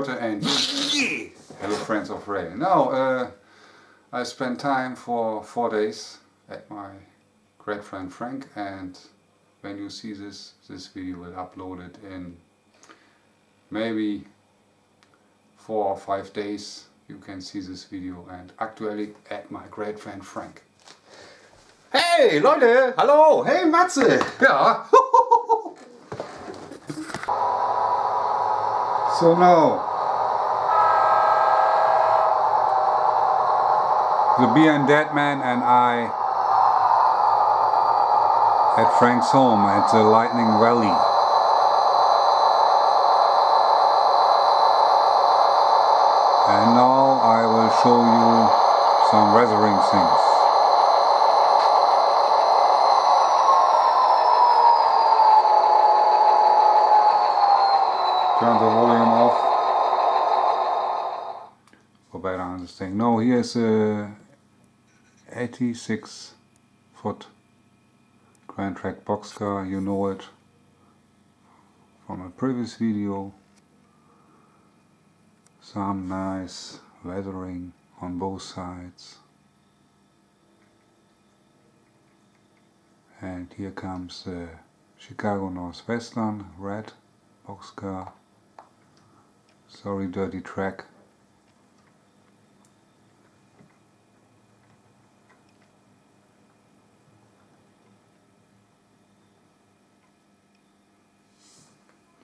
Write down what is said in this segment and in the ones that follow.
Leute and yeah! Hello friends of Ray. Now I spent time for 4 days at my great friend Frank, and when you see this video will upload it in maybe 4 or 5 days. You can see this video and actually at my great friend Frank. Hey Leute, hallo, hey Matze! Ja. So now the beer and dead man and I at Frank's home at the Lightning Valley. And now I will show you some weathering things. Turn the volume off for better understanding. No, here's a 86 foot Grand Track boxcar. You know it from a previous video. Some nice weathering on both sides. And here comes the Chicago Northwestern red boxcar. Sorry, dirty track.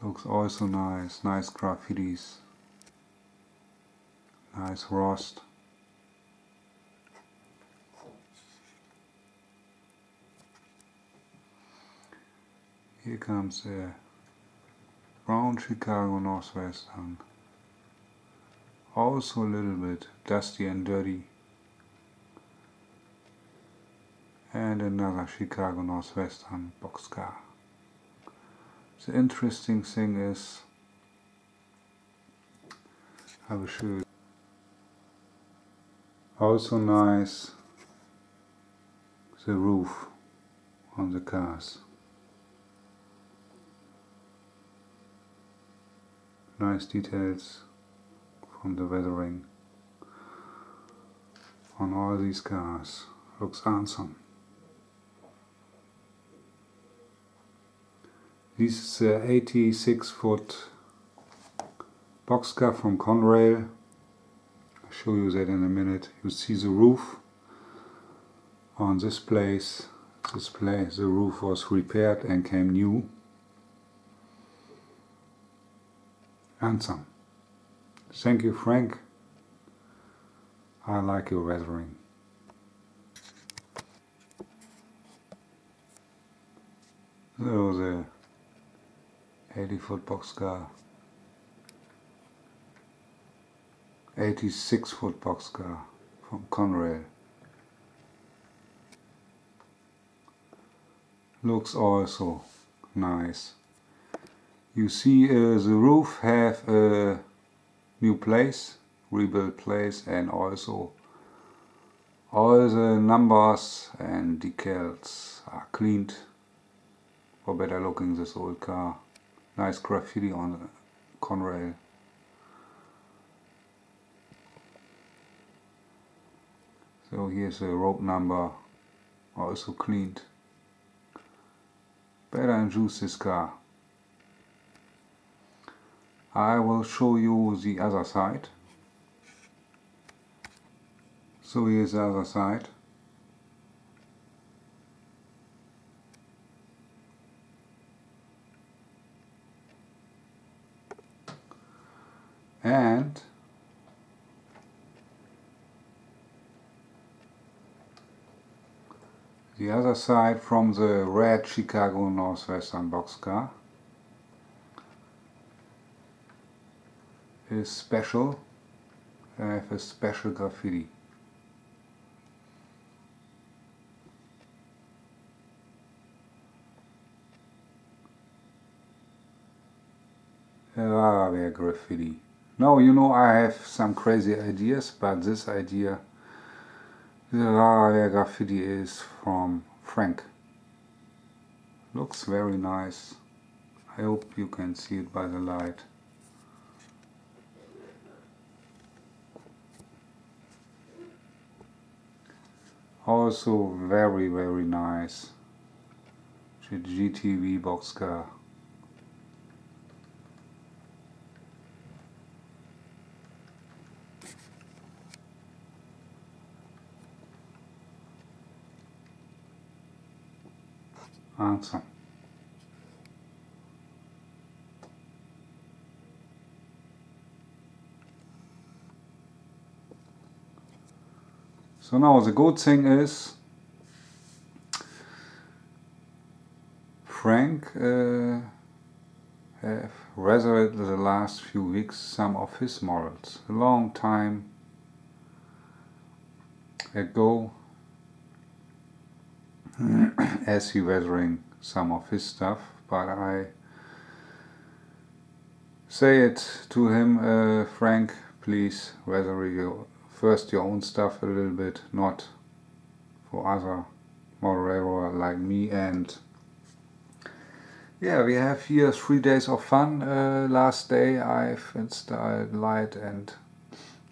Looks also nice, nice graffitis, nice rust. Here comes a brown Chicago Northwestern. Also a little bit dusty and dirty. And another Chicago Northwestern boxcar. The interesting thing is, I will show you. Also nice the roof on the cars. Nice details from the weathering on all these cars. Looks awesome. This is a 86 foot boxcar from Conrail. I'll show you that in a minute. You see the roof on this place. The roof was repaired and came new. Awesome. Thank you, Frank. I like your weathering. So the 80 foot boxcar, 86 foot boxcar from Conrail. Looks also nice. You see the roof have a new place, rebuilt place, and also all the numbers and decals are cleaned for better looking this old car. Nice graffiti on the Conrail. So here's a rope number, also cleaned. Better enjoy this car. I will show you the other side. So here's the other side. And the other side from the red Chicago Northwestern boxcar is special. I have a special graffiti. RaRawer graffiti. Now you know I have some crazy ideas, but this idea, the RaRawer graffiti, is from Frank. Looks very nice. I hope you can see it by the light. Also very nice. The GTV boxcar. Awesome. So now the good thing is Frank have resurrected the last few weeks some of his models. A long time ago as he weathering some of his stuff, but I say it to him, Frank, please weather first your own stuff a little bit, not for other RaRawer like me. And yeah, we have here 3 days of fun. Last day I've installed light and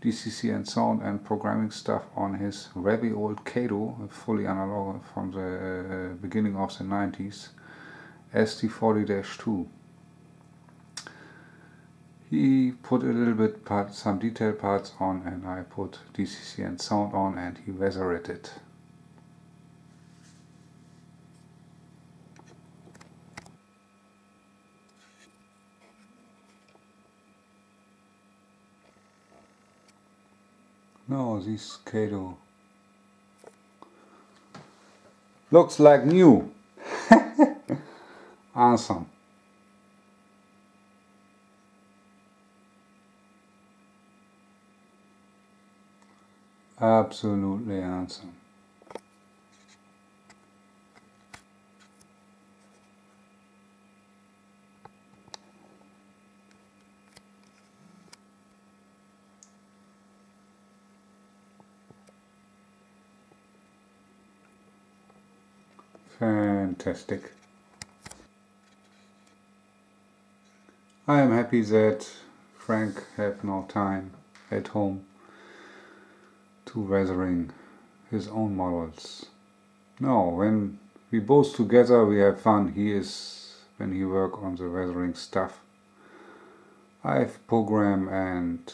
DCC and sound and programming stuff on his very old Kato, fully analog from the beginning of the 90s, ST40-2. He put a little bit some detail parts on, and I put DCC and sound on, and he weathered it. No, this Kato looks like new. Awesome. Absolutely awesome. Fantastic. I am happy that Frank have no time at home to weathering his own models. No, when we both together we have fun. When he work on the weathering stuff, I've program and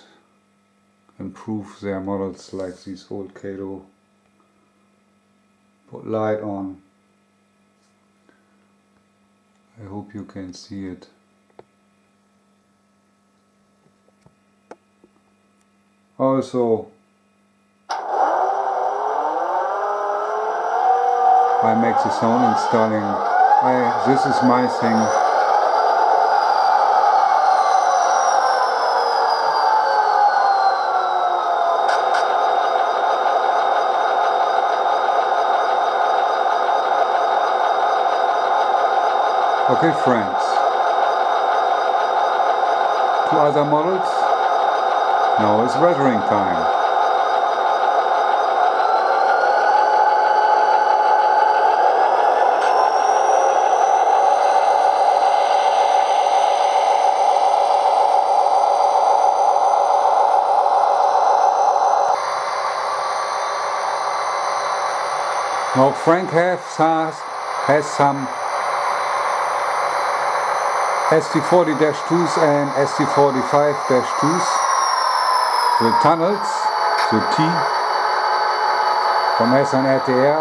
improve their models like this old Kato. Put light on. I hope you can see it. Also, I make the sound installing. This is my thing. Okay, friends. 2 other models. Now it's weathering time. Now Frank has some ST40-2s and ST45-2s, the tunnels, the T from SNRTR.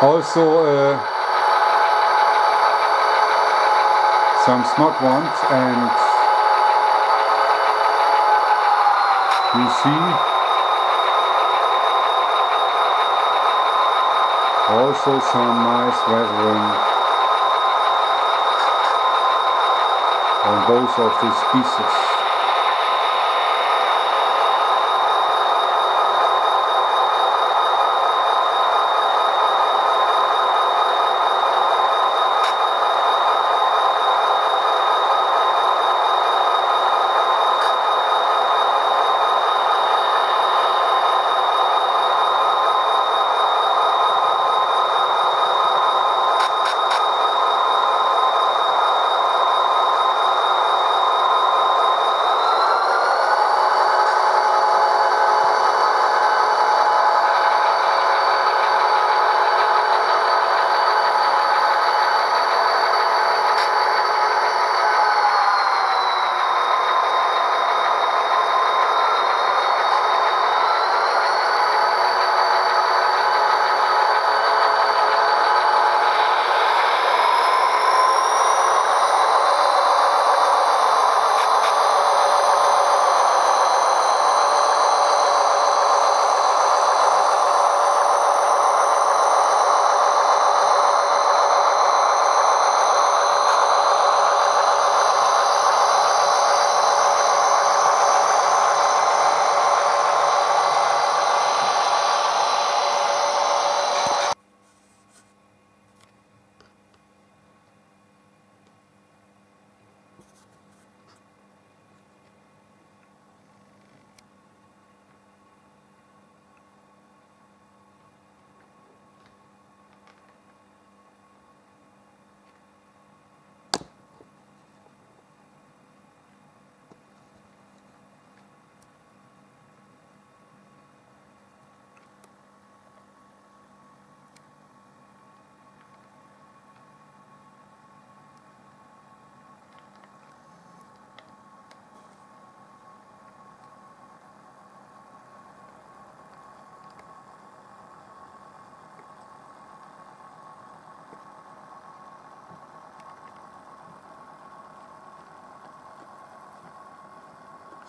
Also some smart ones, and you see also some nice weathering on both of these pieces.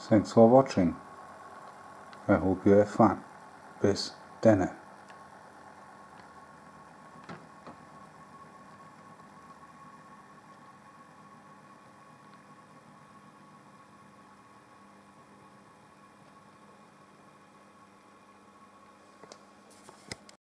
Thanks for watching. I hope you have fun. Bis denne.